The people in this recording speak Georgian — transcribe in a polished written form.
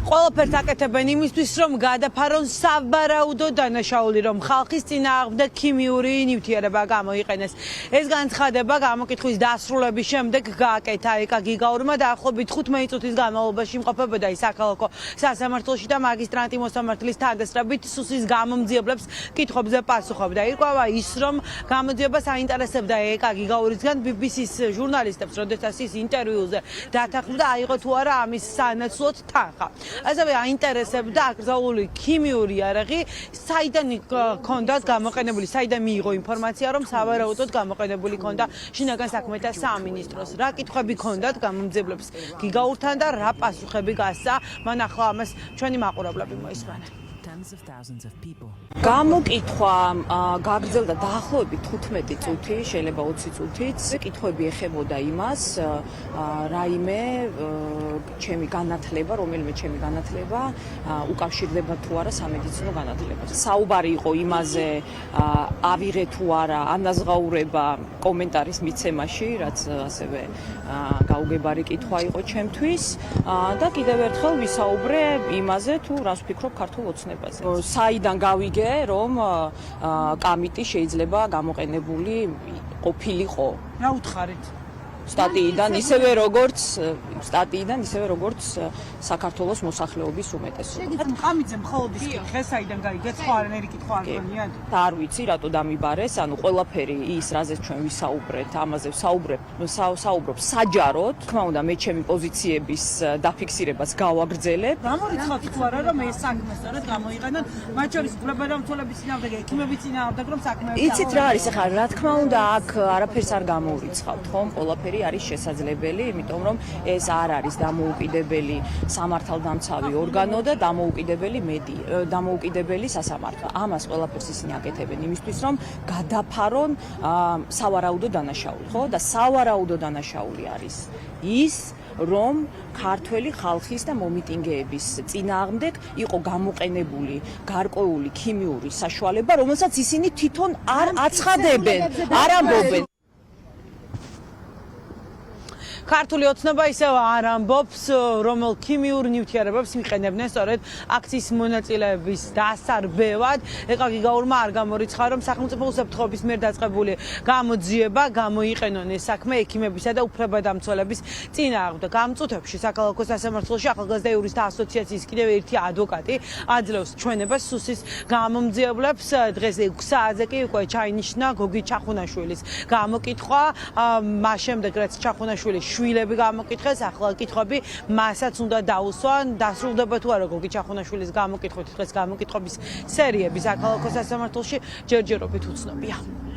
ყველაფერს აკეთებენ იმისთვის, რომ გადაფარონ სავარაუდო დანაშაული, რომ ხალხის წინააღმდეგ ქიმიური ნივთიერება გამოიყენეს. ეს განცხადება გამოკითხვის დასრულების შემდეგ გააკეთა ეკა გიგაურმა და ახლობით 15 წუთის განმავლობაში იმყოფებოდა ის საქალაქო სასამართლოში და მაგისტრანტი მოსამართლის თანდასწრებით სუსის გამომძიებლებს კითხვებზე პასუხობდა. ირკვევა ის, რომ გამოძიებას აინტერესებდა ეკა გიგაურისგან BBC-ს ჟურნალისტებს, როდესაც ის ინტერვიუზე დათანხმდა, აიღო თუ არა ამის სანაცვლოდ თანხა. ასევე აინტერესებდა აკრძალული ქიმიური იარაღი, საიდან ჰქონდათ გამოყენებული, საიდან მიიღო ინფორმაცია, რომ სავარაუდოდ გამოყენებული ჰქონდა შინაგან საქმეთა სამინისტროს. რა კითხვები ჰქონდათ გამომძიებლებს გიგაურთან და რა პასუხები გასცა, მან ახლა ამას ჩვენი მაყურებლები მოისმენენ. გამოკითხვა გაგრძელდა დაახლოებით 15 წუთი, შეიძლება 20 წუთიც. კითხვები ეხებოდა იმას, რაიმე ჩემი განათლება, რომელიმე ჩემი განათლება უკავშირდება თუ არა სამედიცინო განათლებას. საუბარი იყო იმაზე, ავიღე თუ არა ანაზღაურება კომენტარის მიცემაში, რაც ასევე გაუგებარი კითხვა იყო ჩემთვის და კიდევ ერთხელ ვისაუბრე იმაზე, თუ რას ვფიქრობ ქართულ ოცნებაზე. საიდან გავიგე, რომ კამიტი შეიძლება გამოყენებული ყოფილიყო. რა უთხარით? სტატიიდან, ისევე როგორც საქართველოს მოსახლეობის უმეტესობა. შეგიძლიათ მყამიძე მხოლოდ ის კითხე, საიდან გაიგეთ, სხვა არანაირი კითხვა არ გონიათ? არ ვიცი, რატო დამიბარეს, ანუ ყველაფერი ის, რაზეც ჩვენ ვისაუბრეთ, ამაზე საუბრობ საჯაროდ. თქმა უნდა, მე ჩემი პოზიციების დაფიქსირებას გავაგრძელებ. გამორიცხავთ თუ არა, რომ ეს საქმე სწორედ გამოიყენონ, მათ შორის უფლებადამცველების წინააღმდეგ, ექიმების წინააღმდეგ, რომ საქმეები იცით რა არის, ახლა რა თქმა უნდა, აქ არაფერს არ გამოურიცხავთ, ხომ? ყველაფერი არის შესაძლებელი, იმიტომ რომ ეს არ არის დამოუკიდებელი სამართალდამცავი ორგანო და დამოუკიდებელი სასამართლო. ამას ყველაფერს ისინი აკეთებენ იმისთვის, რომ გადაფარონ სავარაუდო დანაშაული, ხო? და სავარაუდო დანაშაული არის ის, რომ ქართველი ხალხის და მომიტინგეების წინააღმდეგ იყო გამოყენებული გარკვეული ქიმიური საშუალება, რომელსაც ისინი თვითონ არ აცხადებენ, არ ამბობენ. ქართული ოცნება ისევ არ ამბობს, რომელ ქიმიურ ნივთიერებებს იყენებდნენ სწორედ აქციის მონაწილეების დასარბევად. ეკა გიგაურმა არ გამორიცხა, რომ სახელმწიფო უსაფრთხოების მიერ დაწყებული გამოძიება გამოიყენონ ეს საქმე ექიმებისა და უფლებადამცველების წინააღმდეგ. ამ წუთებში საქალაქო სასამართლოში ახალგაზრდა იურისტთა ასოციაციის კიდევ ერთი ადვოკატი აძლევს ჩვენებას სუსის გამომძიებლებს. დღეს 6 საათზე კი უკვე ჩაინიშნა გოგი ჩახუნაშვილის გამოკითხვა. მას შემდეგ რაც ჩახუნაშვილი შვილები გამოკითხეს, ახლა კითხვები მასაც უნდა დაუსვან, დასრულდება თუ არა გოგი ჩახუნაშვილის გამოკითხვით დღეს გამოკითხების სერიები საქალაქო სასამართლოში ჯერჯერობით უცნობია.